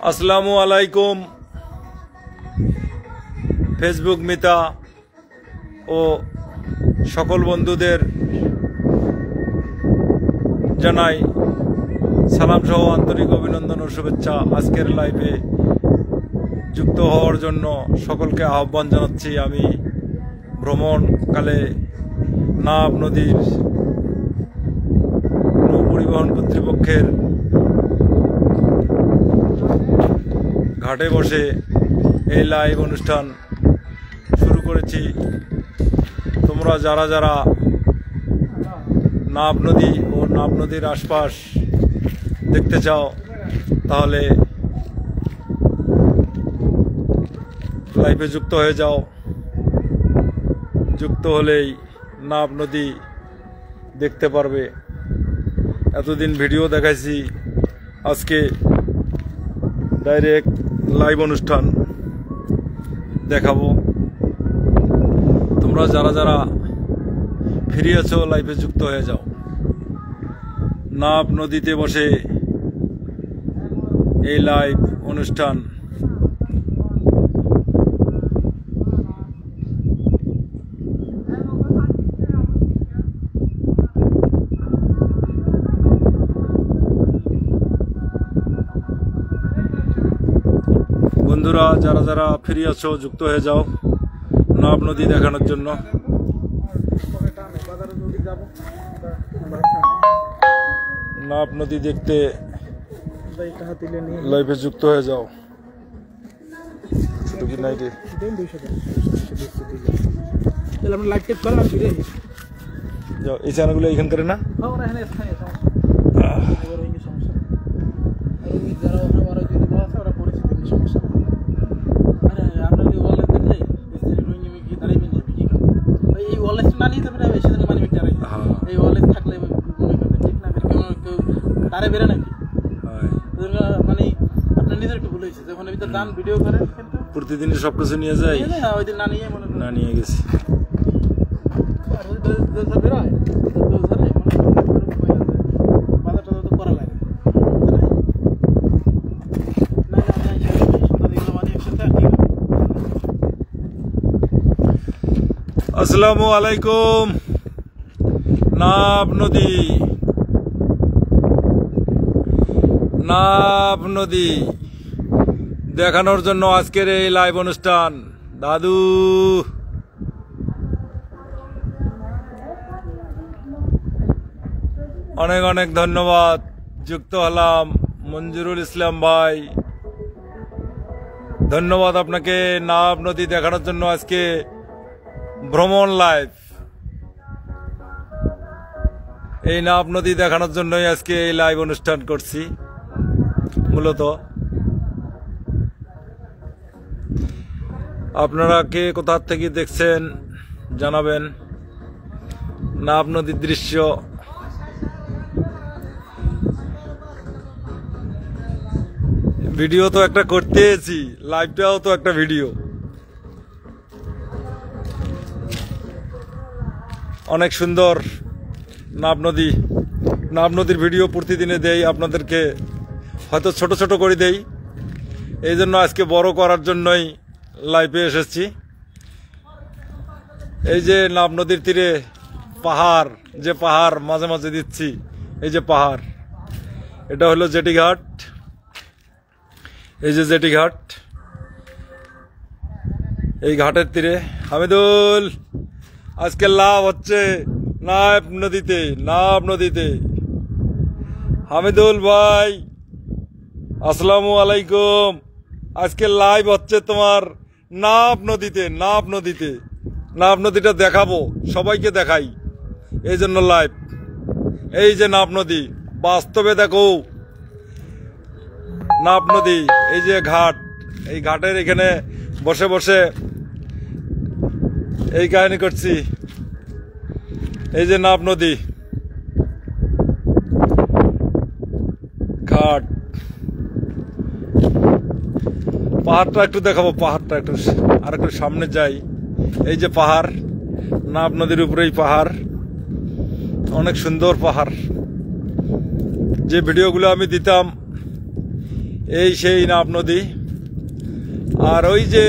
আসসালামু আলাইকুম ফেসবুক মিতা ও সকল বন্ধুদের জানাই সালাম সহ আন্তরিক অভিনন্দন ও শুভেচ্ছা। আজকের লাইভে যুক্ত হওয়ার জন্য সকলকে আহ্বান জানাচ্ছি। আমি ভ্রমণকালে নাব নদীর নৌ পরিবহন কর্তৃপক্ষের ঘাটে বসে এই লাইভ অনুষ্ঠান শুরু করেছি। তোমরা যারা যারা নাব নদী ও নাব নদীর আশপাশ দেখতে চাও তাহলে লাইভে যুক্ত হয়ে যাও। যুক্ত হলেই নাব নদী দেখতে পারবে। এতদিন ভিডিও দেখাইছি, আজকে ডাইরেক্ট লাইভ অনুষ্ঠান দেখাবো। তোমরা যারা যারা ফ্রি আছো লাইভে যুক্ত হয়ে যাও। নাব নদীতে বসে এই লাইভ অনুষ্ঠান বন্ধুরা যারা যারা ফ্রি আছো যুক্ত হয়ে যাও নাব নদী দেখানোর জন্য। নাব নদী দেখতে লাইভে যুক্ত হয়ে যাও। এই চ্যানেলগুলো এখানকার না প্রতিদিনই সবকিছু নিয়ে যাই, না নিয়ে গেছি। আসসালামু আলাইকুম। নাব নদী, নাব নদী দেখানোর জন্য আজকের এই লাইভ অনুষ্ঠান। দাদু অনেক অনেক ধন্যবাদ। যুক্ত হলাম মঞ্জুরুল ইসলাম ভাই, ধন্যবাদ আপনাকে। নাব নদী দেখানোর জন্য আজকে ভ্রমণ লাইভ, এই নাব নদী দেখানোর জন্যই আজকে এই লাইভ অনুষ্ঠান করছি। মূলত আপনারা কে কোথা থেকে দেখছেন জানাবেন। নাব নদীর দৃশ্য ভিডিও তো একটা করতেছি, লাইভটাও তো একটা ভিডিও। অনেক সুন্দর নাব নদী। নাব নদীর ভিডিও প্রতিদিনে দেই আপনাদেরকে, হয়তো ছোট ছোট করে দেই, এই জন্য আজকে বড় করার জন্যই লাইভে এসেছি। এই যে নাব নদীর তীরে পাহাড়, যে পাহাড় মাঝে মাঝে দিচ্ছি, এই যে পাহাড়, এটা হলো জেটিঘাট। এই যে জেটিঘাট, এই ঘাটের তীরে হামিদুল আজকে লাভ হচ্ছে নাব নদীতে। নাব নদীতে হামিদুল ভাই আসসালামু আলাইকুম। আজকে লাইভ হচ্ছে তোমার নাব নদীতে। নাব নদীতে, নাব নদীটা দেখাবো, সবাইকে দেখাই, এই জন্য লাইভ। এই যে নাব নদী বাস্তবে দেখো নাব নদী। এই যে ঘাট, এই ঘাটের এখানে বসে বসে এই কাহিনী করছি। এই যে নাব নদী ঘাট, পাহাড়টা একটু দেখাবো, পাহাড়টা একটু আর একটু সামনে যাই। এই যে পাহাড়, নাব নদীর উপরেই পাহাড়, অনেক সুন্দর পাহাড়। যে ভিডিওগুলো আমি দিতাম এই সেই নাব নদী। আর ওই যে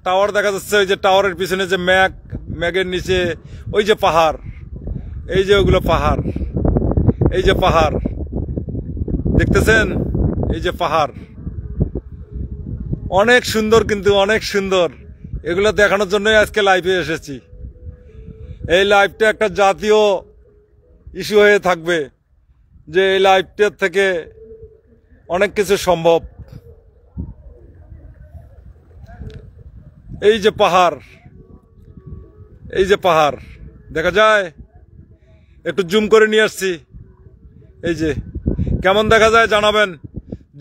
টাওয়ার দেখা যাচ্ছে, ওই যে টাওয়ারের পিছনে যে ম্যাগের নিচে ওই যে পাহাড়, এই যে ওগুলো পাহাড়, এই যে পাহাড় দেখতেছেন, এই যে পাহাড় অনেক সুন্দর, কিন্তু অনেক সুন্দর। এগুলো দেখানোর জন্যই আজকে লাইভে এসেছি। এই লাইভটা একটা জাতীয় ইস্যু হয়ে থাকবে, যে এই লাইভটার থেকে অনেক কিছু সম্ভব। এই যে পাহাড়, এই যে পাহাড় দেখা যায়, একটু জুম করে নিয়ে আসছি। এই যে কেমন দেখা যায় জানাবেন।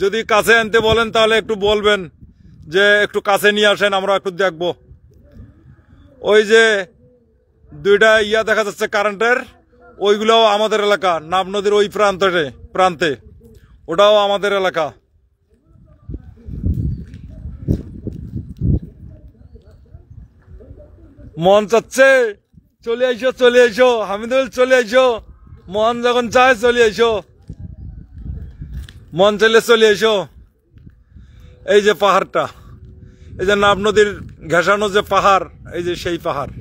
যদি কাছে আনতে বলেন তাহলে একটু বলবেন যে একটু কাছে নিয়ে আসেন, আমরা একটু দেখব। ওই যে দুইটা ইয়া দেখা যাচ্ছে কারেন্টের, ওইগুলোও আমাদের এলাকা, নাব নদীর ওই প্রান্তে ওটাও আমাদের এলাকা। মন চাচ্ছে চলে আইসো, চলে আইসো হামিদুল, চলে আইসো। মন যখন চায় চলে আইসো, মন চাইলে চলে আইসো। এই যে পাহাড়টা, এই যে নাব নদীর ঘেঁষানো যে পাহাড়, এই যে সেই পাহাড়।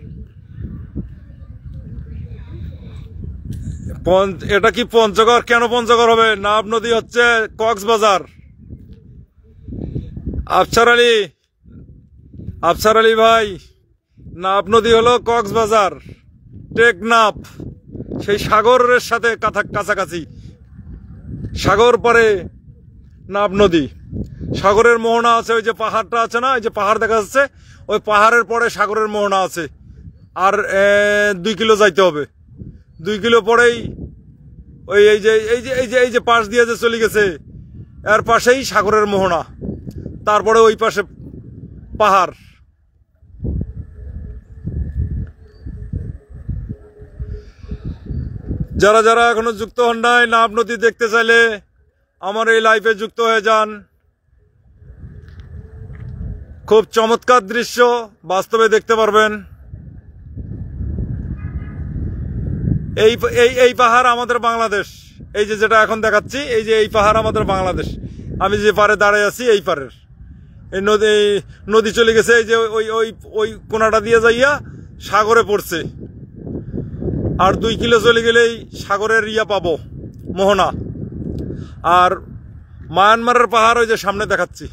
এটা কি পঞ্চগড়? কেন পঞ্চগড় হবে? নাব নদী হচ্ছে কক্সবাজার। আফসার আলী ভাই, নাব নদী হলো কক্সবাজার, টেকনাফ, সেই সাগরের সাথে কাছাকাছি। সাগর পারে নাব নদী, সাগরের মোহনা আছে। ওই যে পাহাড়টা আছে না, এই যে পাহাড় দেখা যাচ্ছে, ওই পাহাড়ের পরে সাগরের মোহনা আছে। আর 2 কিলো যাইতে হবে, 2 কিলো পরেই ওই এই যে পাশ দিয়ে যে চলে গেছে, এর পাশেই সাগরের মোহনা, তারপরে ওই পাশে পাহাড়। যারা যারা এখনো যুক্ত হন নাই, নাব নদী দেখতে চাইলে আমার এই লাইভে যুক্ত হয়ে যান। খুব চমৎকার দৃশ্য বাস্তবে দেখতে পারবেন। এই পাহাড় আমাদের বাংলাদেশ। এই যে যেটা এখন দেখাচ্ছি, এই যে এই পাহাড় আমাদের বাংলাদেশ। আমি যে পারে দাঁড়িয়ে আছি, এই পারের এই নদী চলে গেছে, এই যে ওই কোনাটা দিয়ে যাইয়া সাগরে পড়ছে। আর 2 কিলো চলে গেলেই সাগরের ইয়া পাবো, মোহনা। আর মায়ানমারের পাহাড় ওই যে সামনে দেখাচ্ছি,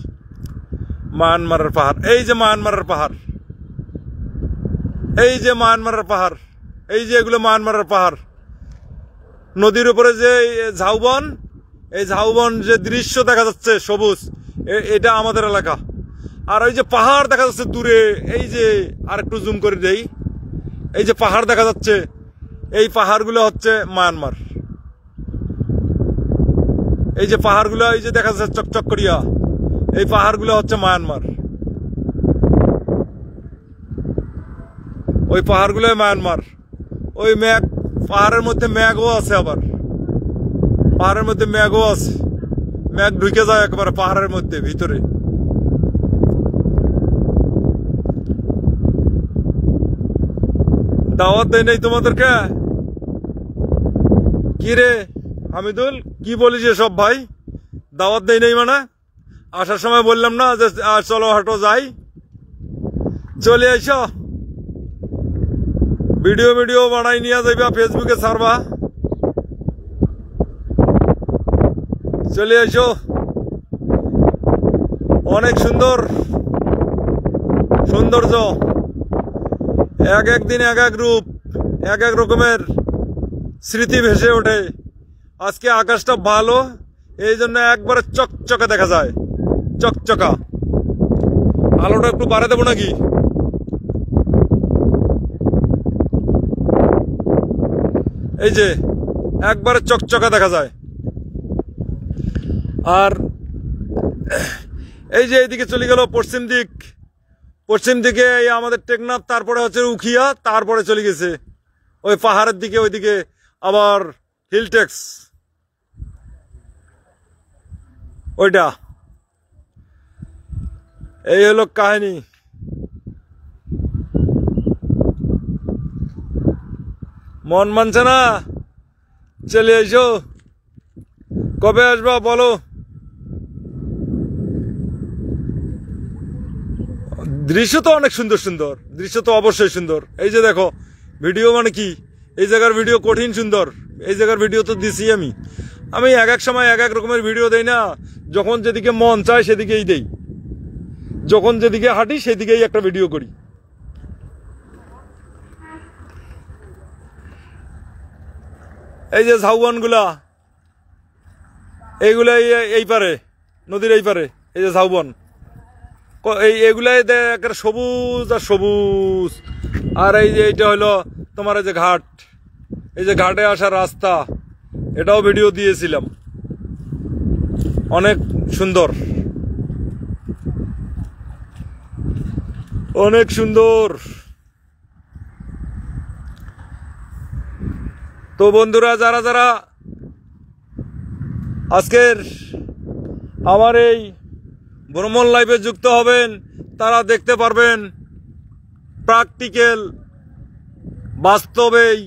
মায়ানমারের পাহাড়। এই যে মায়ানমারের পাহাড়, এই যে মায়ানমারের পাহাড়, এই যে এগুলো মায়ানমারের পাহাড়। নদীর উপরে যে ঝাউবন, এই ঝাউবন যে দৃশ্য দেখা যাচ্ছে সবুজ, এটা আমাদের এলাকা। আর ওই যে পাহাড় দেখা যাচ্ছে দূরে, এই যে আর একটু জুম করে দেই, এই যে পাহাড় দেখা যাচ্ছে, এই পাহাড়গুলো হচ্ছে মায়ানমার। এই যে পাহাড়গুলো এই যে দেখা যাচ্ছে চকচক করিয়া, এই পাহাড়গুলো হচ্ছে মায়ানমার। ওই পাহাড়গুলো মায়ানমার। ওই পাহাড়ের মধ্যে ম্যাগও আছে, আবার পাহাড়ের মধ্যে ম্যাগও আছে। ম্যাগ ঢুকে যায় একবারে পাহাড়ের মধ্যে ভিতরে। দাওয়াত দেয় নাই তোমাদেরকে? কি রে হামিদুল, কি বলিস সব ভাই? দাওয়াত দেয় নাই মানে? আসার সময় বললাম না যে চলো হাঁটো যাই? চলে আইসো, ভিডিও বানাই নিয়ে যাইবা, ফেসবুকে ছাড়বা। চলে আইসো। অনেক সৌন্দর্য, এক দিন এক রূপ, এক রকমের স্মৃতি ভেসে ওঠে। আজকে আকাশটা ভালো, এই জন্য একবারে চকচকা দেখা যায়, চকচকা। আলোটা একটু বাড়ায় দেবো নাকি? এই যে একবারে চকচকা দেখা যায়। আর এই যে এইদিকে চলে গেল পশ্চিম দিকে এই আমাদের টেকনাফ, তারপরে হচ্ছে উখিয়া, তারপরে চলে গেছে ওই পাহাড়ের দিকে, ওইদিকে আবার হিলটেক্স, ওইটা। এই হলো কাহিনী। মন মানছে না? চলে এসো। কবে আসবা বলো? দৃশ্য তো অনেক সুন্দর সুন্দর, দৃশ্য তো অবশ্যই সুন্দর। এই যে দেখো ভিডিও মানে কি, এই জায়গার ভিডিও কঠিন সুন্দর। এই জায়গার ভিডিও তো দিছি আমি এক এক সময় এক এক রকমের ভিডিও দেই না, যখন যেদিকে মন চায় সেদিকেই দেই, যখন যেদিকে হাঁটি সেদিকেই একটা ভিডিও করি। এই যে ঝাউবনগুলা, এইগুলা এই পারে, নদীর এই পারে, এই যে ঝাউবন, এগুলাই একটা সবুজ আর সবুজ। আর এই যে এইটা হলো তোমার এই যে ঘাট, এই যে ঘাটে আসার রাস্তা, এটাও ভিডিও দিয়েছিলাম, অনেক সুন্দর, অনেক সুন্দর। তো বন্ধুরা, যারা যারা আজকের আমার এই ভ্রমণ লাইভে যুক্ত হবেন, তারা দেখতে পারবেন প্র্যাকটিক্যাল, বাস্তবেই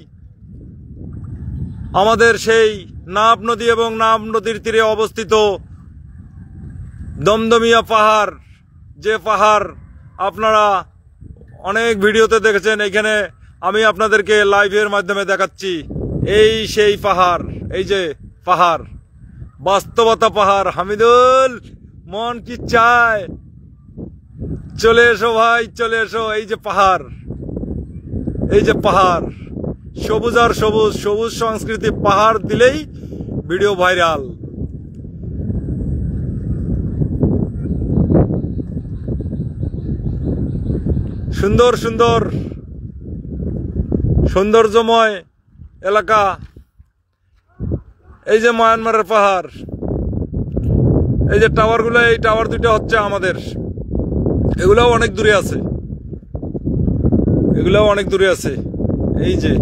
আমাদের সেই নাব নদী এবং নাব নদীর তীরে অবস্থিত দমদমিয়া পাহাড়, যে পাহাড় আপনারা অনেক ভিডিওতে দেখেছেন, এইখানে আমি আপনাদেরকে লাইভের মাধ্যমে দেখাচ্ছি। এই সেই পাহাড়, এই যে পাহাড়, বাস্তবতা পাহাড়। হামিদুল, মন কি চায়, চলে এসো ভাই, চলে এসো। এই যে পাহাড়, এই যে পাহাড়, সবুজ আর সবুজ, সবুজ সংস্কৃতি, পাহাড় দিলেই ভিডিও ভাইরাল। সুন্দর সুন্দর সৌন্দর্যময় এলাকা। এই যে মায়ানমারের পাহাড়, এই যে টাওয়ারগুলো, এই টাওয়ার দুইটা হচ্ছে আমাদের, এগুলাও অনেক দূরে আছে, এগুলাও অনেক দূরে আছে, এই যে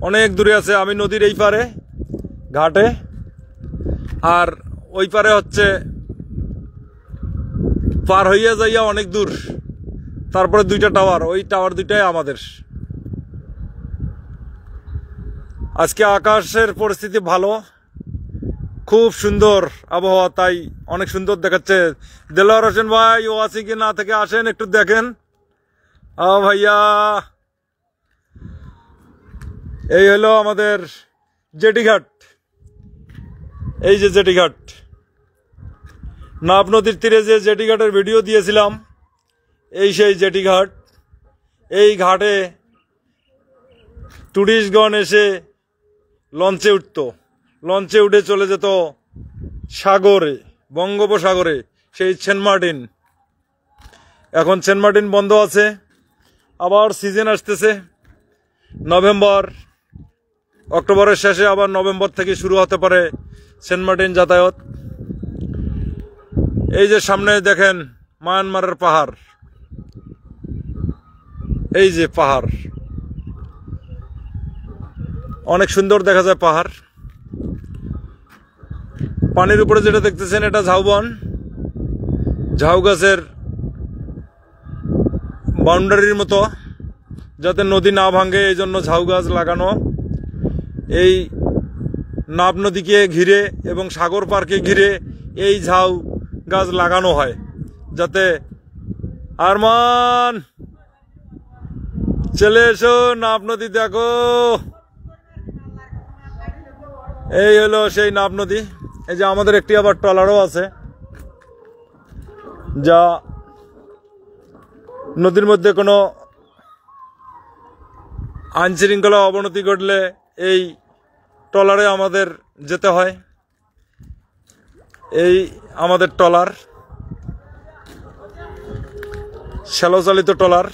অনেক দূরে আছে। আমি নদীর এই পারে ঘাটে, আর ওই পারে হচ্ছে পার হইয়া যাইয়া অনেক দূর, তারপরে দুইটা টাওয়ার, ওই টাওয়ার দুইটাই আমাদের। আজকে আকাশের পরিস্থিতি ভালো, খুব সুন্দর আবহাওয়া, তাই অনেক সুন্দর দেখাচ্ছে। দেলোয়ার হোসেন ভাই, ও আছে কি না থেকে আসেন, একটু দেখেন। ভাইয়া, এই হলো আমাদের জেটিঘাট, এই যে জেটিঘাট, নাব নদীর তীরে যে জেটিঘাটের ভিডিও দিয়েছিলাম, এই সেই জেটিঘাট। এই ঘাটে টুরিস্টগণ এসে লঞ্চে উঠতো, লঞ্চে উঠে চলে যেত সাগরে, বঙ্গোপসাগরে, সেই সেন্ট মার্টিন। এখন সেন্ট মার্টিন বন্ধ আছে, আবার সিজন আসতেছে, নভেম্বর, অক্টোবরের শেষে আবার নভেম্বর থেকে শুরু হতে পারে সেন্ট মার্টিন যাতায়াত। এই যে সামনে দেখেন মায়ানমারের পাহাড়, এই যে পাহাড়, অনেক সুন্দর দেখা যায় পাহাড়। পানির উপরে যেটা দেখতেছেন, এটা ঝাউবন, ঝাউ গাছের বাউন্ডারির মতো, যাতে নদী না ভাঙে, এই জন্য ঝাউ গাছ লাগানো। এই নাব নদীকে ঘিরে এবং সাগর পার্কে ঘিরে এই ঝাউ গাছ লাগানো হয়, যাতে আরমান চলে এসো, নাব নদী দেখো। এই হলো সেই নাব নদী। এই যে আমাদের একটি আবার ট্রলারও আছে, যা নদীর মধ্যে কোনো আইন শৃঙ্খলা অবনতি ঘটলে এই ট্রলারে আমাদের যেতে হয়। এই আমাদের ট্রলার, শ্যালো চালিত ট্রলার।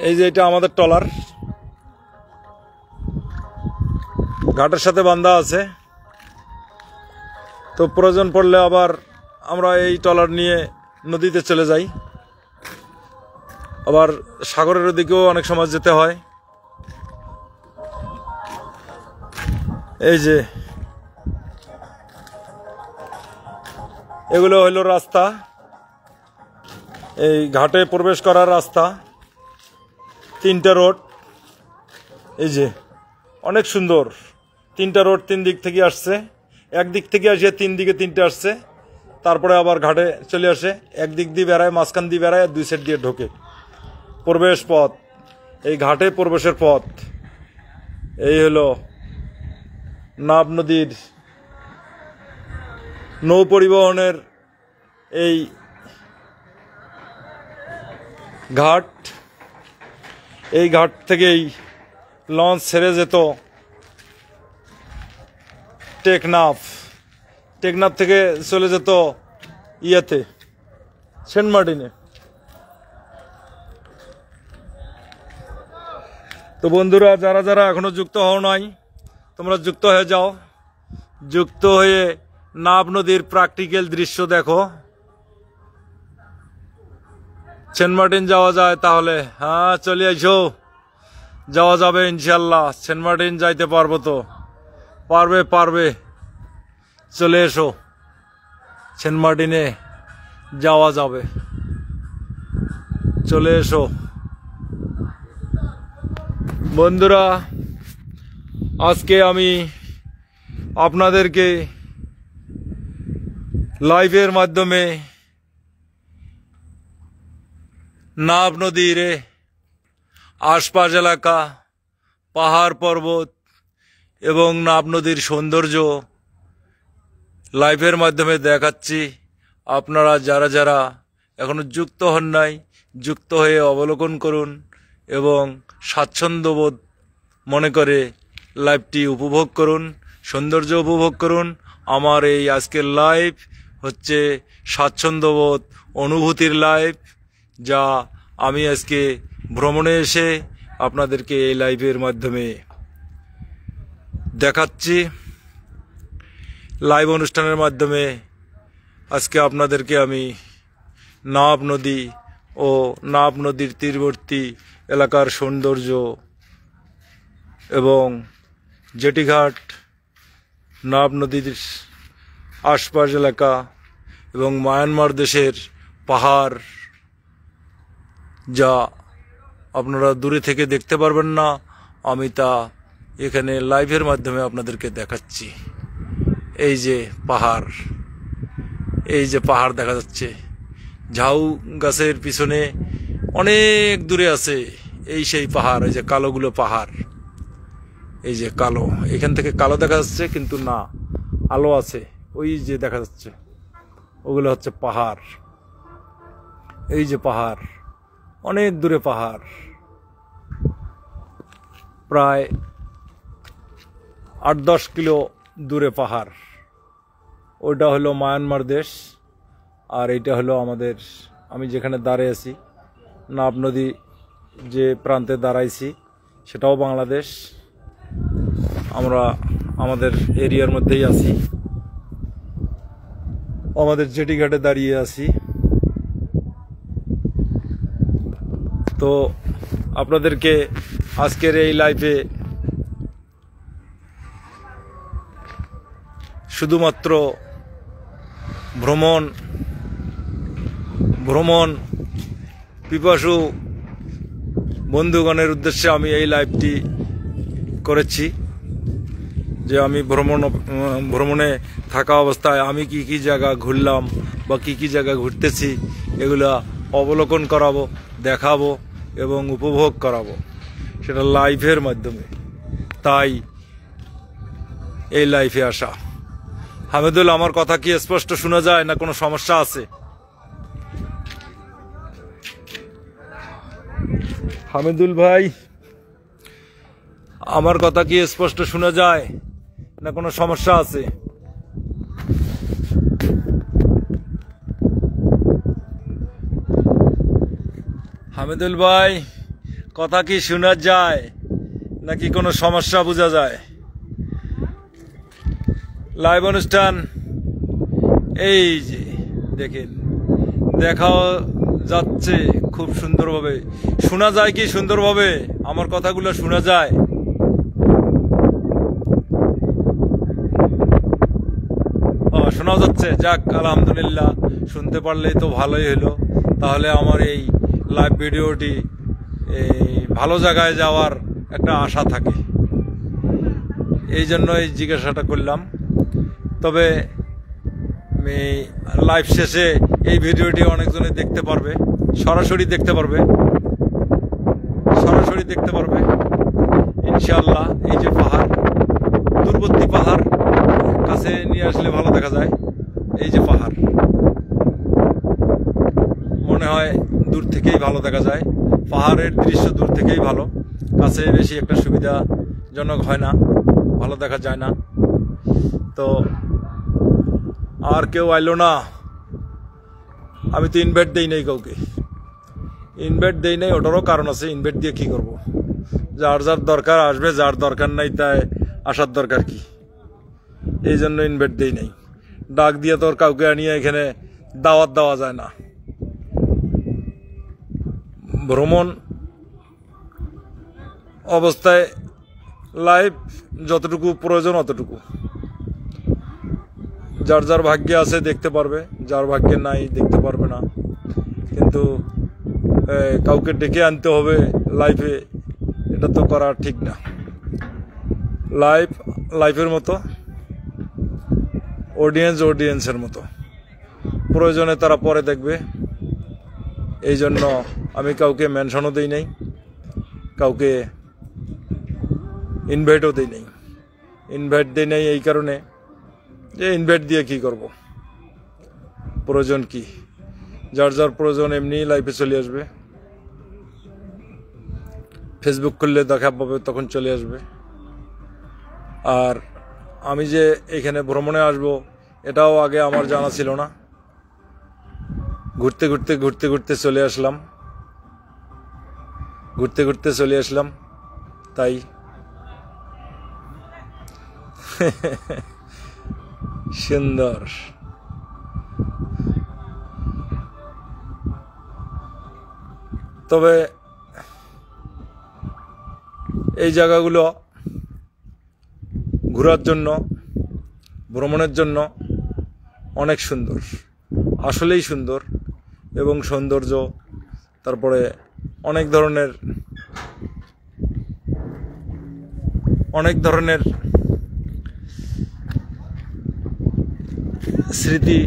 এই যে এটা আমাদের ট্রলার, ঘাটের সাথে বান্ধা আছে। তো প্রয়োজন পড়লে আবার আমরা এই ট্রলার নিয়ে নদীতে চলে যাই, আবার সাগরের দিকেও অনেক সময় যেতে হয়। এই যে এগুলো হইল রাস্তা, এই ঘাটে প্রবেশ করার রাস্তা, তিনটা রোড। এই যে অনেক সুন্দর, তিনটা রোড তিন দিক থেকে আসছে, একদিক থেকে আসিয়া তিন দিকে তিনটে আসছে। তারপরে আবার ঘাটে চলে আসে, একদিক দিয়ে বেড়ায়, মাঝখান দিয়ে বেড়ায়, আর দুই সাইড দিয়ে ঢোকে। প্রবেশ পথ, এই ঘাটে প্রবেশের পথ। এই হলো নাব নদীর নৌ পরিবহনের এই ঘাট। এই ঘাট থেকেই লঞ্চ ছেড়ে যেত টেকনাফ। টেকনাফ থেকে চলে যেত ইয়েতে, সেন্ট মার্টিনে। তো বন্ধুরা, যারা যারা এখনো যুক্ত হও নাই, তোমরা যুক্ত হয়ে যাও। যুক্ত হয়ে নাব নদীর প্র্যাকটিক্যাল দৃশ্য দেখো। সেন্ট মার্টিন যাওয়া যায় তাহলে? হ্যাঁ, চলে আইসো, যাওয়া যাবে ইনশাল্লাহ। সেন্ট মার্টিন যাইতে পারবো তো? পারবে। চলে এসো, সেন্ট মার্টিনে যাওয়া যাবে। চলে এসো বন্ধুরা। আজকে আমি আপনাদেরকে লাইভের মাধ্যমে নাব নদীর আশপাশ এলাকা, পাহাড় পর্বত এবং নাব নদীর সৌন্দর্য লাইভের মাধ্যমে দেখাচ্ছি। আপনারা যারা যারা এখনো যুক্ত হন নাই, যুক্ত হয়ে অবলোকন করুন এবং স্বাচ্ছন্দ্যবোধ মনে করে লাইভটি উপভোগ করুন, সৌন্দর্য উপভোগ করুন। আমার এই আজকের লাইভ হচ্ছে স্বাচ্ছন্দ্যবোধ অনুভূতির লাইভ, যা আমি আজকে ভ্রমণে এসে আপনাদেরকে এই লাইভের মাধ্যমে দেখাচ্ছি। লাইভ অনুষ্ঠানের মাধ্যমে আজকে আপনাদেরকে আমি নাব নদী ও নাব নদীর তীরবর্তী এলাকার সৌন্দর্য এবং জেটিঘাট, নাব নদীর আশপাশ এলাকা এবং মায়ানমার দেশের পাহাড়, যা আপনারা দূরে থেকে দেখতে পারবেন না, আমি তা এখানে লাইভের মাধ্যমে আপনাদেরকে দেখাচ্ছি। এই যে পাহাড়, এই যে পাহাড় দেখা যাচ্ছে, ঝাউ গাছের পিছনে অনেক দূরে আছে এই সেই পাহাড়। এই যে কালোগুলো পাহাড়, এই যে কালো, এখান থেকে কালো দেখা যাচ্ছে কিন্তু না, আলো আছে। ওই যে দেখা যাচ্ছে, ওগুলো হচ্ছে পাহাড়। এই যে পাহাড়, অনেক দূরে পাহাড়, প্রায় 8-10 কিলো দূরে পাহাড়। ওইটা হলো মায়ানমার দেশ, আর এইটা হলো আমাদের, আমি যেখানে দাঁড়িয়ে আছি, নাব নদী যে প্রান্তে দাঁড়াইছি সেটাও বাংলাদেশ। আমরা আমাদের এরিয়ার মধ্যেই আছি, আমাদের জেটিঘাটে দাঁড়িয়ে আছি। তো আপনাদেরকে আজকের এই লাইভে শুধুমাত্র ভ্রমণ পিপাসু বন্ধুগণের উদ্দেশ্যে আমি এই লাইভটি করেছি, যে আমি ভ্রমণে থাকা অবস্থায় আমি কি কি জায়গা ঘুরলাম বা কি কি জায়গা ঘুরতেছি, এগুলা অবলোকন করাবো, দেখাবো এবং উপভোগ করাবো, সেটা লাইভের মাধ্যমে। তাই এই লাইভে আসা। হামিদুল, আমার কথা কি স্পষ্ট শোনা যায় না কোনো সমস্যা আছে? হামিদুল ভাই, আমার কথা কি স্পষ্ট শোনা যায় না কোনো সমস্যা আছে? হামিদুল ভাই, কথা কি শোনা যায় নাকি কোনো সমস্যা বোঝা যায়? লাইভ অনুষ্ঠান এই যে দেখেন, দেখাও যাচ্ছে খুব সুন্দরভাবে। শোনা যায় কি সুন্দরভাবে? আমার কথাগুলো শোনা যায়? শোনা যাচ্ছে? যাক, আলহামদুলিল্লাহ, শুনতে পারলেই তো ভালোই হলো। তাহলে আমার এই লাইভ ভিডিওটি ভালো জায়গায় যাওয়ার একটা আশা থাকে, এই জন্যই জিজ্ঞাসাটা করলাম। তবে লাইভ শেষে এই ভিডিওটি অনেকজনে দেখতে পারবে, সরাসরি দেখতে পারবে ইনশাআল্লাহ। এই যে পাহাড়, দূরবর্তী পাহাড় কাছে নিয়ে আসলে ভালো দেখা যায়। এই যে পাহাড়, মনে হয় দূর থেকেই ভালো দেখা যায়। পাহাড়ের দৃশ্য দূর থেকেই ভালো, কাছে বেশি একটা সুবিধাজনক হয় না, ভালো দেখা যায় না। তো আর কেউ আইলো না, আমি তো ইনভাইট দেই নাই কাউকে, ইনভাইট দেই নাই। ওটারও কারণ আছে, ইনভাইট দিয়ে কি করব? যার যার দরকার আসবে, যার দরকার নাই তাই আসার দরকার কি? এই জন্য ইনভাইট দেই নাই। ডাক দিয়ে তোর কাউকে আনিয়ে এখানে দাওয়াত দেওয়া যায় না। ভ্রমণ অবস্থায় লাইভ যতটুকু প্রয়োজন অতটুকু, যার যার ভাগ্যে আছে দেখতে পারবে, যার ভাগ্যে নাই দেখতে পারবে না। কিন্তু কাউকে ডেকে আনতে হবে লাইভে, এটা তো করা ঠিক না। লাইফের মতো, অডিয়েন্সের মতো, প্রয়োজনে তারা পরে দেখবে। এই জন্য আমি কাউকে মেনশনও দিই নাই, কাউকে ইনভাইটও দিই নাই। ইনভাইট দিই নাই এই কারণে যে ইনভাইট দিয়ে কি করব, প্রয়োজন কি? যার যার প্রয়োজন এমনি লাইফে চলে আসবে, ফেসবুক খুললে দেখা পাবে, তখন চলে আসবে। আর আমি যে এখানে ভ্রমণে আসব এটাও আগে আমার জানা ছিল না। ঘুরতে ঘুরতে চলে আসলাম, তাই সুন্দর। তবে এই জায়গাগুলো ঘোরার জন্য, ভ্রমণের জন্য অনেক সুন্দর, আসলেই সুন্দর। এবং সৌন্দর্য, তারপরে অনেক ধরনের স্মৃতি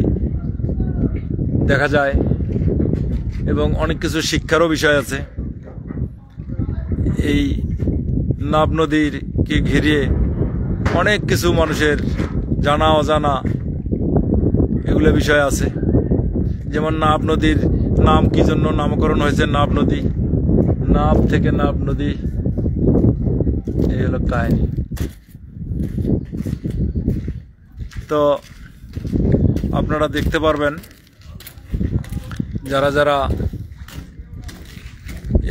দেখা যায় এবং অনেক কিছু শিক্ষারও বিষয় আছে। এই নাব নদীকে ঘিরে অনেক কিছু মানুষের জানা অজানা এগুলো বিষয় আছে। যেমন নাব নদীর নাম কি জন্য নামকরণ হয়েছে, নাব নদী, নাব থেকে নাব নদী, এই হলো কাহিনী। তো আপনারা দেখতে পারবেন, যারা যারা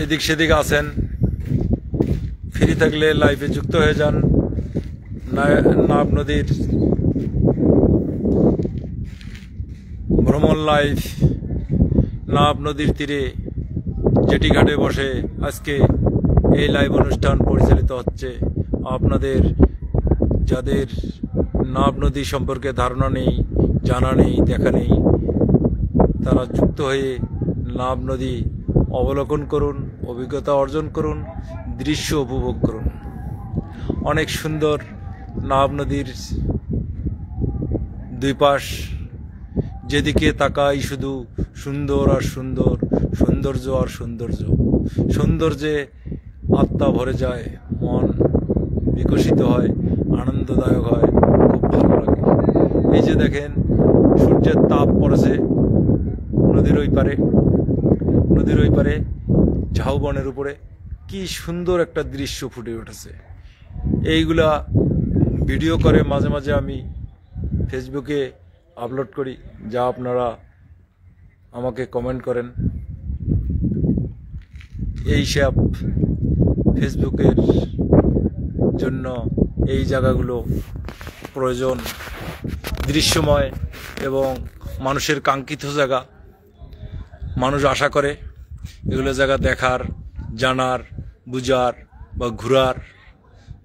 এদিক সেদিক আছেন, ফ্রি থাকলে লাইভে যুক্ত হয়ে যান। নাব নদীর ভ্রমণ লাইভ, নাব নদীর তীরে জেটি ঘাটে বসে আজকে এই লাইভ অনুষ্ঠান পরিচালিত হচ্ছে। আপনাদের যাদের নাব নদী সম্পর্কে ধারণা নেই, জানা নেই, দেখা নেই, তারা যুক্ত হয়ে নাব নদী অবলোকন করুন, অভিজ্ঞতা অর্জন করুন, দৃশ্য উপভোগ করুন। অনেক সুন্দর নাব নদীর দুই পাশ, যেদিকে তাকাই শুধু সুন্দর আর সুন্দর, সৌন্দর্য আর সৌন্দর্য। সৌন্দর্যে আত্মা ভরে যায়, মন বিকশিত হয়, আনন্দদায়ক হয়, খুব ভালো লাগে। এই যে দেখেন, সূর্যের তাপ পড়েছে নদীর ওই পারে ঝাউবনের উপরে, কি সুন্দর একটা দৃশ্য ফুটে উঠেছে। এইগুলা ভিডিও করে মাঝে মাঝে আমি ফেসবুকে আপলোড করি, যা আপনারা আমাকে কমেন্ট করেন। এইসব ফেসবুকের জন্য এই জায়গাগুলো প্রয়োজন, দৃশ্যময় এবং মানুষের কাঙ্ক্ষিত জায়গা। মানুষ আশা করে এগুলো জায়গা দেখার, জানার, বুঝার বা ঘোরার।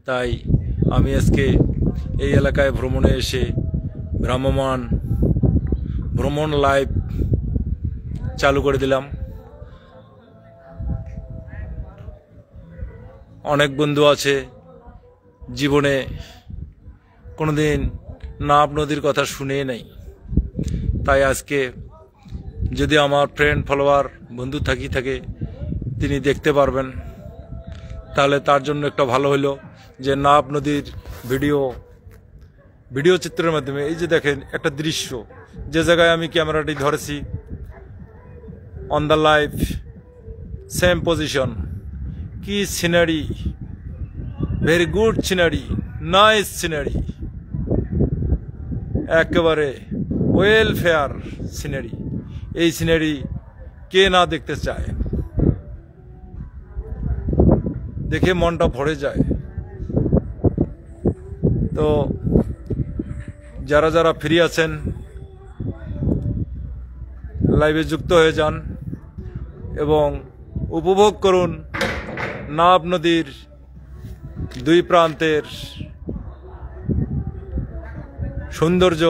তাই আমি আজকে এই এলাকায় ভ্রমণে এসে ভ্রমণ লাইভ চালু করে দিলাম। অনেক বন্ধু আছে জীবনে কোনোদিন নাব নদীর কথা শুনে নাই, তাই আজকে যদি আমার ফ্রেন্ড ফলোয়ার বন্ধু থাকে তিনি দেখতে পারবেন, তাহলে তার জন্য একটা ভালো হলো যে নাব নদীর ভিডিও চিত্রের মাধ্যমে। এই যে দেখেন একটা দৃশ্য, যে জায়গায় আমি ক্যামেরাটি ধরেছি, on the live same position, কি scenery, very good scenery, nice scenery, একেবারে ওয়েলফেয়ার সিনারি। এই সিনারি কে না দেখতে চায়, দেখে মনটা ভরে যায়। তো যারা যারা ফ্রি আছেন লাইভে যুক্ত হয়ে যান এবং উপভোগ করুন নাব নদীর দুই প্রান্তের সৌন্দর্য।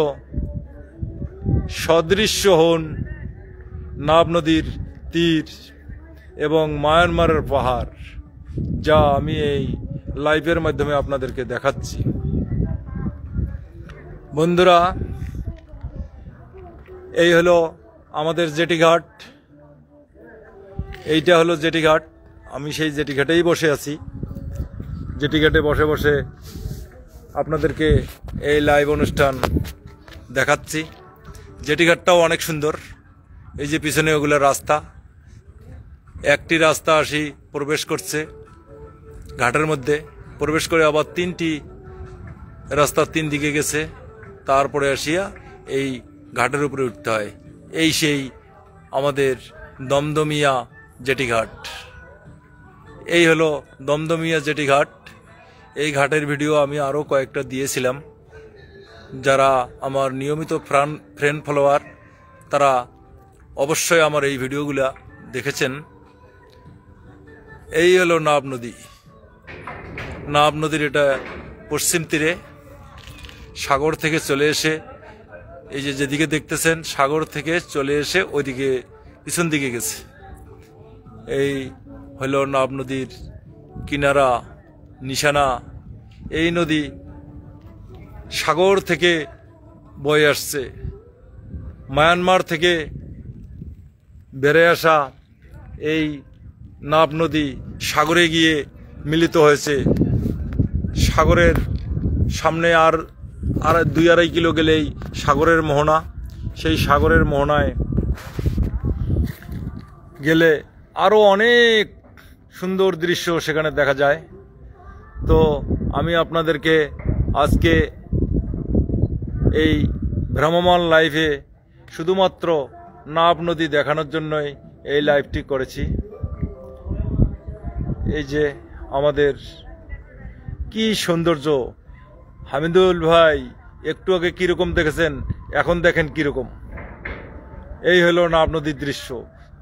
সদৃশ্য হন নাব নদীর তীর এবং মায়ানমারের পাহাড়, যা আমি এই লাইভের মাধ্যমে আপনাদেরকে দেখাচ্ছি। বন্ধুরা, এই হলো আমাদের জেটিঘাট, এইটা হলো জেটিঘাট। আমি সেই জেটিঘাটেই বসে আছি। জেটিঘাটে বসে বসে আপনাদেরকে এই লাইভ অনুষ্ঠান দেখাচ্ছি। জেটিঘাটটাও অনেক সুন্দর। এই যে পিছনে ওগুলো রাস্তা, একটি রাস্তা আসি প্রবেশ করছে ঘাটের মধ্যে, প্রবেশ করে আবার তিনটি রাস্তা তিন দিকে গেছে, তারপরে আসিয়া এই ঘাটের উপরে উঠতে হয়। এই সেই আমাদের দমদমিয়া জেটিঘাট। এই হলো দমদমিয়া জেটিঘাট। এই ঘাটের ভিডিও আমি আরও কয়েকটা দিয়েছিলাম। যারা আমার নিয়মিত ফ্রেন্ড ফলোয়ার তারা অবশ্যই আমার এই ভিডিওগুলা দেখেছেন। এই হলো নাব নদী। নাব নদীর এটা পশ্চিম তীরে, সাগর থেকে চলে এসে, এই যে যেদিকে দেখতেছেন সাগর থেকে চলে এসে ওইদিকে পিছন দিকে গেছে। এই হলো নাব নদীর কিনারা, নিশানা। এই নদী সাগর থেকে বয়ে আসছে, মায়ানমার থেকে বেড়ে আসা এই নাব নদী সাগরে গিয়ে মিলিত হয়েছে। সাগরের সামনে আর 2-2.5 কিলো গেলেই সাগরের মোহনা। সেই সাগরের মোহনায় গেলে আরও অনেক সুন্দর দৃশ্য সেখানে দেখা যায়। তো আমি আপনাদেরকে আজকে এই ভ্রাম্যমাণ লাইভে শুধুমাত্র নাব নদী দেখানোর জন্যই এই লাইভটি করেছি। এই যে আমাদের কি সৌন্দর্য! হামিদুল ভাই একটু আগে কীরকম দেখেছেন, এখন দেখেন কীরকম। এই হলো নাব নদীর দৃশ্য।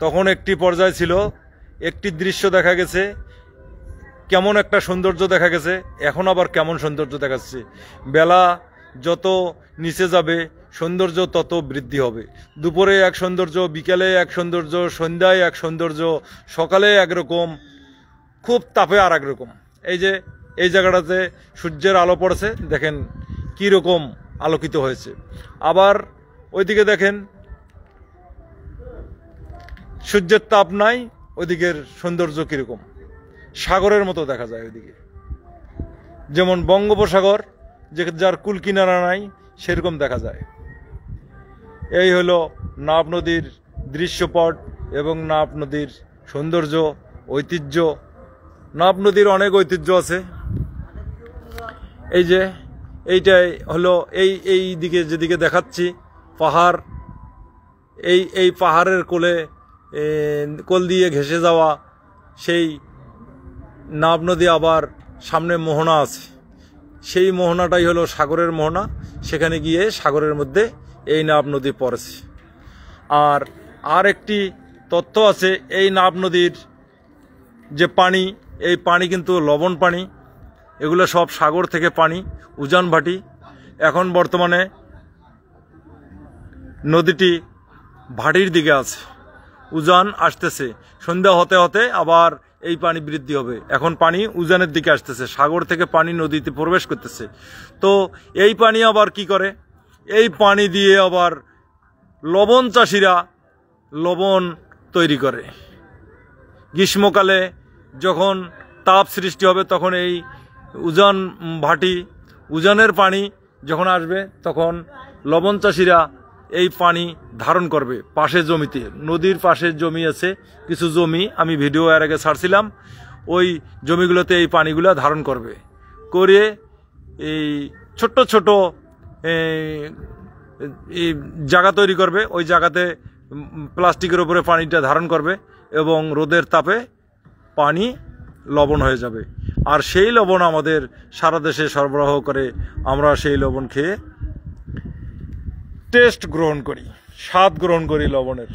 তখন একটি পর্যায় ছিল, একটি দৃশ্য দেখা গেছে, কেমন একটা সৌন্দর্য দেখা গেছে, এখন আবার কেমন সৌন্দর্য দেখাচ্ছে। বেলা যত নিচে যাবে সৌন্দর্য তত বৃদ্ধি হবে। দুপুরে এক সৌন্দর্য, বিকেলে এক সৌন্দর্য, সন্ধ্যায় এক সৌন্দর্য, সকালে একরকম, খুব তাপে আর একরকম। এই যে এই জায়গাটাতে সূর্যের আলো পড়েছে, দেখেন কি রকম আলোকিত হয়েছে। আবার ওইদিকে দেখেন সূর্যের তাপ নাই, ওইদিকের সৌন্দর্য কিরকম, সাগরের মতো দেখা যায় ওইদিকে। যেমন বঙ্গোপসাগর, যে যার কুল কিনারা নাই, সেরকম দেখা যায়। এই হলো নাব নদীর দৃশ্যপট এবং নাব নদীর সৌন্দর্য, ঐতিহ্য। নাব নদীর অনেক ঐতিহ্য আছে। এই যে এইটাই হলো এই দিকে যেদিকে দেখাচ্ছি পাহাড়, এই পাহাড়ের কোল দিয়ে ঘেঁষে যাওয়া সেই নাব নদী। আবার সামনে মোহনা আছে, সেই মোহনাটাই হলো সাগরের মোহনা। সেখানে গিয়ে সাগরের মধ্যে এই নাব নদী পড়েছে। আর একটি তথ্য আছে, এই নাব নদীর যে পানি, এই পানি কিন্তু লবণ পানি। এগুলো সব সাগর থেকে পানি, উজান ভাটি। এখন বর্তমানে নদীটি ভাটির দিকে আছে, উজান আসতেছে। সন্ধ্যা হতে হতে আবার এই পানি বৃদ্ধি হবে। এখন পানি উজানের দিকে আসতেছে, সাগর থেকে পানি নদীতে প্রবেশ করতেছে। তো এই পানি আবার কি করে, এই পানি দিয়ে আবার লবণ চাষিরা লবণ তৈরি করে। গ্রীষ্মকালে যখন তাপ সৃষ্টি হবে তখন এই উজান ভাটি, উজানের পানি যখন আসবে তখন লবণ চাষিরা এই পানি ধারণ করবে পাশে জমিতে। নদীর পাশে জমি আছে, কিছু জমি আমি ভিডিও এর আগে ছাড়ছিলাম, ওই জমিগুলোতে এই পানিগুলো ধারণ করবে, করে এই ছোট্ট ছোট এই জায়গা তৈরি করবে, ওই জায়গাতে প্লাস্টিকের উপরে পানিটা ধারণ করবে এবং রোদের তাপে পানি লবণ হয়ে যাবে। আর সেই লবণ আমাদের সারা দেশে সরবরাহ করে, আমরা সেই লবণ খেয়ে টেস্ট গ্রহণ করি, স্বাদ গ্রহণ করি লবণের।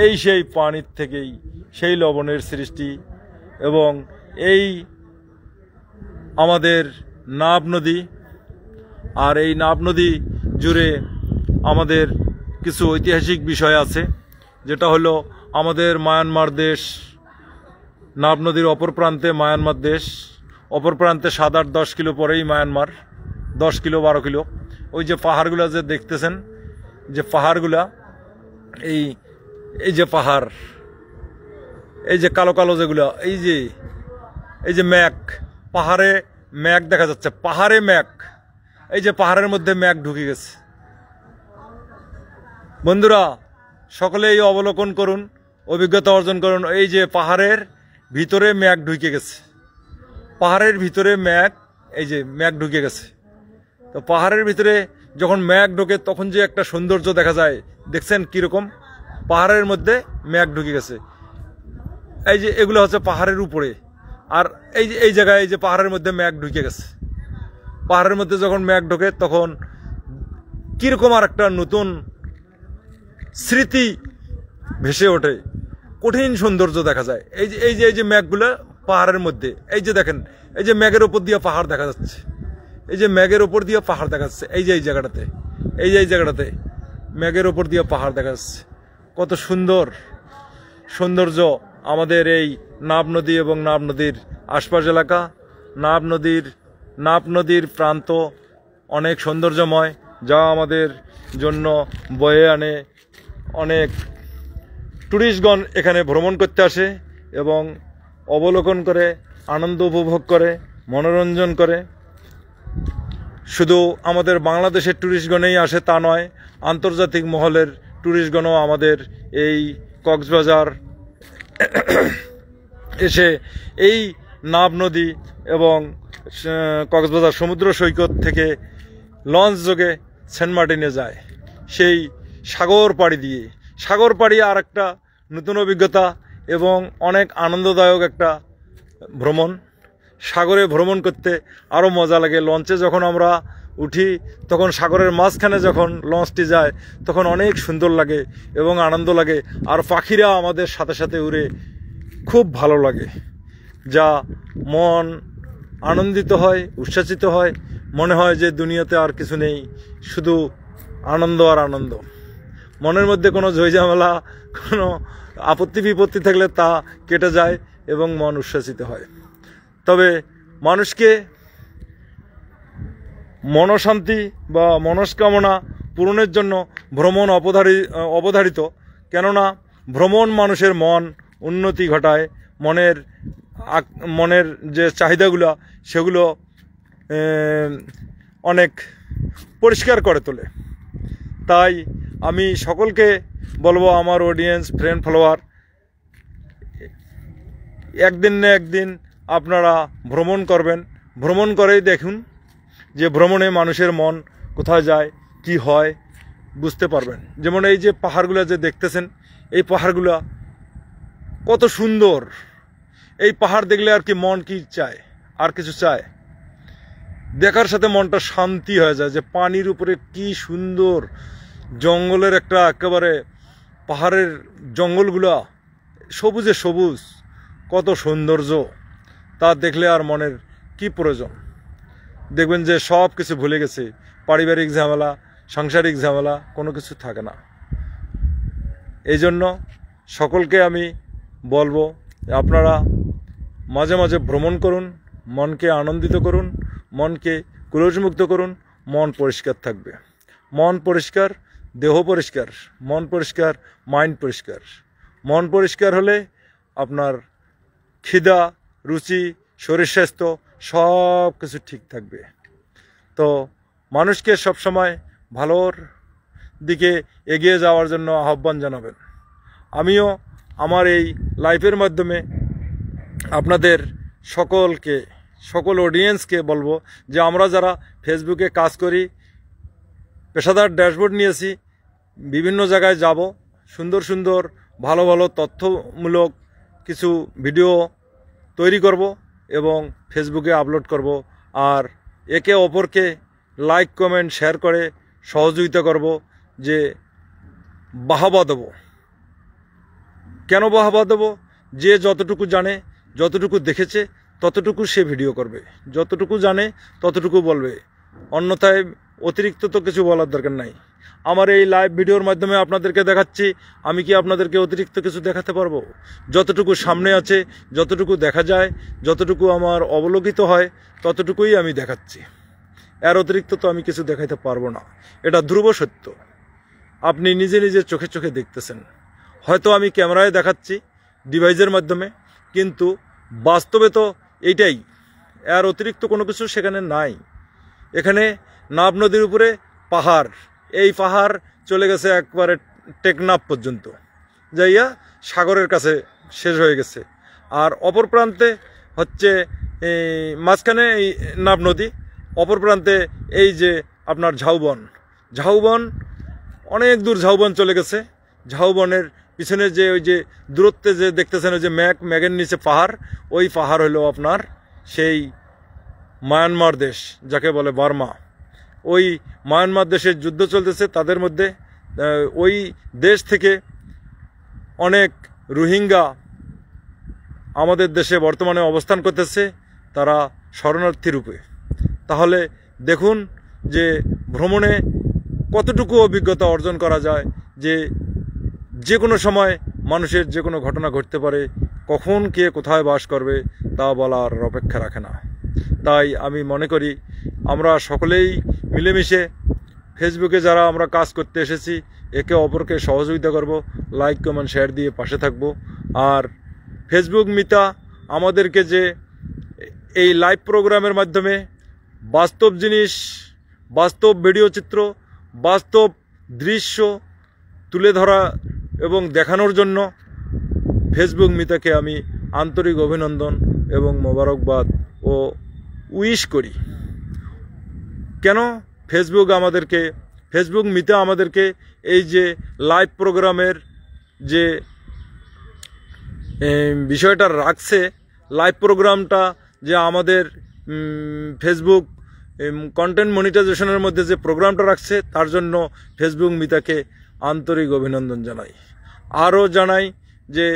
এই সেই পানির থেকেই সেই লবণের সৃষ্টি। এবং এই আমাদের নাব নদী, আর এই নাব নদী জুড়ে আমাদের কিছু ঐতিহাসিক বিষয় আছে, যেটা হলো আমাদের মায়ানমার দেশ, নাব নদীর অপর প্রান্তে মায়ানমার দেশ, অপর প্রান্তে 7-8-10 কিলো পরেই মায়ানমার, 10 কিলো 12 কিলো। ওই যে পাহাড়গুলো যে দেখতেছেন, যে পাহাড়গুলা, এই যে পাহাড়, এই যে কালো কালো যেগুলো, এই যে ম্যাঘ, পাহাড়ে ম্যাঘ দেখা যাচ্ছে, পাহাড়ে ম্যাঘ, এই যে পাহাড়ের মধ্যে ম্যাঘ ঢুকে গেছে। বন্ধুরা সকলেই অবলোকন করুন, অভিজ্ঞতা অর্জন করুন। এই যে পাহাড়ের ভিতরে ম্যাঘ ঢুকে গেছে, পাহাড়ের ভিতরে ম্যাঘ, এই যে ম্যাঘ ঢুকে গেছে। তো পাহাড়ের ভিতরে যখন ম্যাঘ ঢোকে তখন যে একটা সৌন্দর্য দেখা যায়, দেখছেন কিরকম? পাহাড়ের মধ্যে ম্যাঘ ঢুকে গেছে। এই যে এগুলো হচ্ছে পাহাড়ের উপরে, আর এই জায়গায় এই যে পাহাড়ের মধ্যে ম্যাঘ ঢুকে গেছে। পাহাড়ের মধ্যে যখন ম্যাঘ ঢোকে তখন কিরকম আর একটা নতুন স্মৃতি ভেসে ওঠে, কঠিন সৌন্দর্য দেখা যায়। এই যে ম্যাঘগুলো পাহাড়ের মধ্যে, এই যে দেখেন, এই যে ম্যাঘের উপর দিয়ে পাহাড় দেখা যাচ্ছে, এই যে ম্যাঘের উপর দিয়ে পাহাড় দেখা যাচ্ছে, এই জায়গাটাতে, এই জায়গাটাতে ম্যাঘের উপর দিয়ে পাহাড় দেখা যাচ্ছে। কত সুন্দর সৌন্দর্য আমাদের এই নাব নদী এবং নাব নদীর আশপাশ এলাকা। নাব নদীর প্রান্ত অনেক সৌন্দর্যময়, যা আমাদের জন্য বয়ে আনে। অনেক টুরিস্টগণ এখানে ভ্রমণ করতে আসে এবং অবলোকন করে, আনন্দ উপভোগ করে, মনোরঞ্জন করে। শুধু আমাদের বাংলাদেশের টুরিস্টগণেই আসে তা নয়, আন্তর্জাতিক মহলের টুরিস্টগণও আমাদের এই কক্সবাজার এসে এই নাব নদী এবং কক্সবাজার সমুদ্র সৈকত থেকে লঞ্চ যোগে সেন্ট মার্টিনে যায়। সেই সাগর পাড়ি দিয়ে, সাগর পাড়ি আর একটা নতুন অভিজ্ঞতা এবং অনেক আনন্দদায়ক একটা ভ্রমণ। সাগরে ভ্রমণ করতে আরও মজা লাগে। লঞ্চে যখন আমরা উঠি তখন সাগরের মাঝখানে যখন লঞ্চটি যায় তখন অনেক সুন্দর লাগে এবং আনন্দ লাগে, আর পাখিরা আমাদের সাথে সাথে উড়ে, খুব ভালো লাগে, যা মন আনন্দিত হয়, উচ্ছ্বাসিত হয়। মনে হয় যে দুনিয়াতে আর কিছু নেই, শুধু আনন্দ আর আনন্দ। মনের মধ্যে কোনো ঝইঝামেলা, কোনো আপত্তি বিপত্তি থাকলে তা কেটে যায় এবং মন উচ্ছ্বাসিত হয়। তবে মানুষকে মনশান্তি বা মনস্কামনা পূরণের জন্য ভ্রমণ অবধারিত। কেননা ভ্রমণ মানুষের মন উন্নতি ঘটায়, মনের যে চাহিদাগুলো সেগুলো অনেক পরিষ্কার করে তোলে। তাই আমি সকলকে বলবো, আমার অডিয়েন্স, ফ্রেন্ড, ফলোয়ার, একদিন না একদিন আপনারা ভ্রমণ করবেন। ভ্রমণ করেই দেখুন যে ভ্রমণে মানুষের মন কোথায় যায়, কি হয়, বুঝতে পারবেন। যেমন এই যে পাহাড়গুলো যে দেখতেছেন, এই পাহাড়গুলো কত সুন্দর। এই পাহাড় দেখলে আর কি মন কি চায়, আর কিছু চায়? দেখার সাথে মনটা শান্তি হয়ে যায় যে পানির উপরে কি সুন্দর জঙ্গলের একটা, একেবারে পাহাড়ের জঙ্গলগুলা সবুজে সবুজ, কত সৌন্দর্য। তা দেখলে আর মনের কি প্রয়োজন? দেখবেন যে সব কিছু ভুলে গেছে, পারিবারিক ঝামেলা, সাংসারিক ঝামেলা, কোনো কিছু থাকে না। এই জন্য সকলকে আমি বলবো, আপনারা মাঝে মাঝে ভ্রমণ করুন, মনকে আনন্দিত করুন, মনকে ক্লোজমুক্ত করুন, মন পরিষ্কার থাকবে। মন পরিষ্কার, দেহ পরিষ্কার, মন পরিষ্কার, মাইন্ড পরিষ্কার। মন পরিষ্কার হলে আপনার খিদা, রুচি, শরীর স্বাস্থ্য সব কিছু ঠিক থাকবে। তো মানুষকে সবসময় ভালোর দিকে এগিয়ে যাওয়ার জন্য আহ্বান জানাবেন। আমিও আমার এই লাইফের মাধ্যমে আপনাদের সকল অডিয়েন্সকে বলবো যে আমরা যারা ফেসবুকে কাজ করি, পেশাদার ড্যাশবোর্ড নিয়েছি, বিভিন্ন জায়গায় যাব, সুন্দর সুন্দর ভালো ভালো তথ্যমূলক কিছু ভিডিও তৈরি করব এবং ফেসবুকে আপলোড করব। আর একে অপরকে লাইক, কমেন্ট, শেয়ার করে সহযোগিতা করব। যে বাহবা দেব, কেন বাহবা দেব? যে যতটুকু জানে, যতটুকু দেখেছে ততটুকু সে ভিডিও করবে, যতটুকু জানে ততটুকু বলবে, অন্যথায় অতিরিক্ত তো কিছু বলার দরকার নাই। আমার এই লাইভ ভিডিওর মাধ্যমে আপনাদেরকে দেখাচ্ছি, আমি কি আপনাদেরকে অতিরিক্ত কিছু দেখাতে পারবো? যতটুকু সামনে আছে, যতটুকু দেখা যায়, যতটুকু আমার অবলোকিত হয় ততটুকুই আমি দেখাচ্ছি। এর অতিরিক্ত তো আমি কিছু দেখাইতে পারবো না, এটা ধ্রুব সত্য। আপনি নিজে নিজে চোখে চোখে দেখতেছেন। হয়তো আমি ক্যামেরায় দেখাচ্ছি ডিভাইসের মাধ্যমে, কিন্তু বাস্তবে তো এইটাই, এর অতিরিক্ত কোনো কিছু সেখানে নাই। এখানে নাব নদীর উপরে পাহাড়, এই পাহাড় চলে গেছে একবারে টেকনাফ পর্যন্ত, যাইয়া সাগরের কাছে শেষ হয়ে গেছে। আর অপর প্রান্তে হচ্ছে মাঝখানে এই নাব নদী, অপর প্রান্তে এই যে আপনার ঝাউবন অনেক দূর ঝাউবন চলে গেছে। ঝাউবনের পিছনে যে ওই যে দূরত্বে যে দেখতেছেন ওই যে ম্যাগের নিচে পাহাড়, ওই পাহাড় হলো আপনার সেই মায়ানমার দেশ, যাকে বলে বার্মা। ওই মায়ানমার দেশের যুদ্ধ চলতেছে, তাদের মধ্যে ওই দেশ থেকে অনেক রোহিঙ্গা আমাদের দেশে বর্তমানে অবস্থান করতেছে, তারা শরণার্থী রূপে। তাহলে দেখুন যে ভ্রমণে কতটুকু অভিজ্ঞতা অর্জন করা যায়, যে কোনো সময় মানুষের যে কোনো ঘটনা ঘটতে পারে, কখন কে কোথায় বাস করবে তা বলার অপেক্ষা রাখে না। তাই আমি মনে করি আমরা সকলেই মিলেমিশে ফেসবুকে যারা আমরা কাজ করতে এসেছি, একে অপরকে সহযোগিতা করব, লাইক, কমেন্ট, শেয়ার দিয়ে পাশে থাকব। আর ফেসবুক মিতা আমাদেরকে যে এই লাইভ প্রোগ্রামের মাধ্যমে বাস্তব জিনিস, বাস্তব ভিডিও চিত্র, বাস্তব দৃশ্য তুলে ধরা এবং দেখানোর জন্য ফেসবুক মিতাকে আমি আন্তরিক অভিনন্দন এবং মোবারকবাদ ও উইশ করি। কেন ফেসবুক মিতা আমাদেরকে এই যে লাইভ প্রোগ্রামের যে বিষয়টা রাখছে, লাইভ প্রোগ্রামটা যে আমাদের ফেসবুক কন্টেন্ট মনিটাইজেশনের মধ্যে যে প্রোগ্রামটা রাখছে, তার জন্য ফেসবুক মিতাকে আন্তরিক অভিনন্দন জানাই। আরও জানাই যে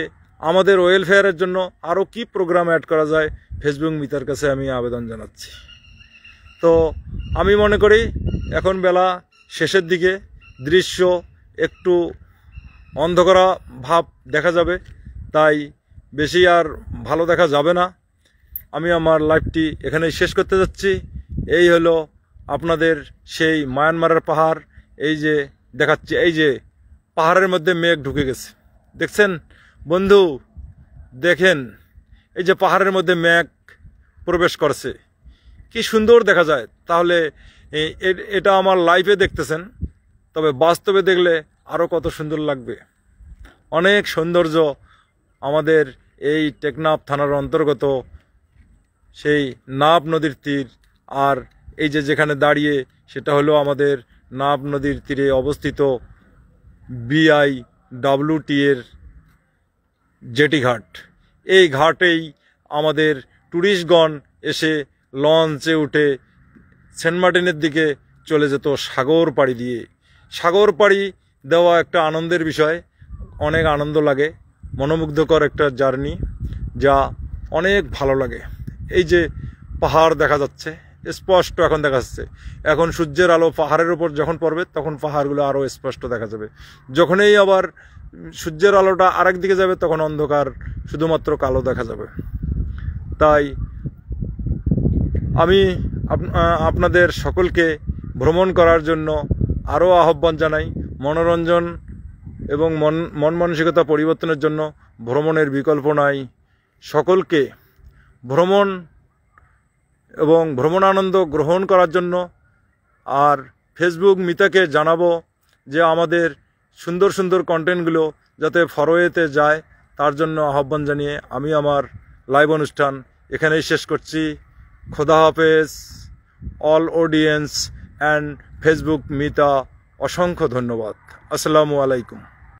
আমাদের ওয়েলফেয়ারের জন্য আরও কি প্রোগ্রাম অ্যাড করা যায়, ফেসবুক মিতার কাছে আমি আবেদন জানাচ্ছি। তো আমি মনে করি এখন বেলা শেষের দিকে, দৃশ্য একটু অন্ধকারা ভাব দেখা যাবে, তাই বেশি আর ভালো দেখা যাবে না। আমি আমার লাইভটি এখানেই শেষ করতে যাচ্ছি। এই হলো আপনাদের সেই মায়ানমারের পাহাড়, এই যে দেখাচ্ছি, এই যে পাহাড়ের মধ্যে মেঘ ঢুকে গেছে, দেখছেন বন্ধু? দেখেন এই যে পাহাড়ের মধ্যে মেঘ প্রবেশ করছে, কি সুন্দর দেখা যায়। তাহলে এটা আমার লাইভে দেখতেছেন, তবে বাস্তবে দেখলে আরও কত সুন্দর লাগবে। অনেক সৌন্দর্য আমাদের এই টেকনাফ থানার অন্তর্গত সেই নাব নদীর তীর। আর এই যে যেখানে দাঁড়িয়ে, সেটা হলো আমাদের নাব নদীর তীরে অবস্থিত BIWT এর জেটি ঘাট। এই ঘাটেই আমাদের ট্যুরিস্টগণ এসে লঞ্চে উঠে সেন্ট মার্টিনের দিকে চলে যেত সাগর পাড়ি দিয়ে। সাগর পাড়ি দেওয়া একটা আনন্দের বিষয়, অনেক আনন্দ লাগে, মনোমুগ্ধকর একটা জার্নি, যা অনেক ভালো লাগে। এই যে পাহাড় দেখা যাচ্ছে স্পষ্ট, এখন দেখা যাচ্ছে। এখন সূর্যের আলো পাহাড়ের উপর যখন পড়বে, তখন পাহাড়গুলো আরও স্পষ্ট দেখা যাবে। যখনই আবার সূর্যের আলোটা আরেক দিকে যাবে, তখন অন্ধকার, শুধুমাত্র কালো দেখা যাবে। তাই আমি আপনাদের সকলকে ভ্রমণ করার জন্য আরও আহ্বান জানাই। মনোরঞ্জন এবং মন মানসিকতা পরিবর্তনের জন্য ভ্রমণের বিকল্প নাই। সকলকে ভ্রমণ এবং ভ্রমণানন্দ গ্রহণ করার জন্য আর ফেসবুক মিতাকে জানাবো যে আমাদের সুন্দর সুন্দর কন্টেন্টগুলো যাতে ফরওয়েতে যায়, তার জন্য আহ্বান জানিয়ে আমি আমার লাইভ অনুষ্ঠান এখানেই শেষ করছি। খোদা হাফেজ all audience and Facebook Mita, অসংখ্য ধন্যবাদ। আসসালামু আলাইকুম।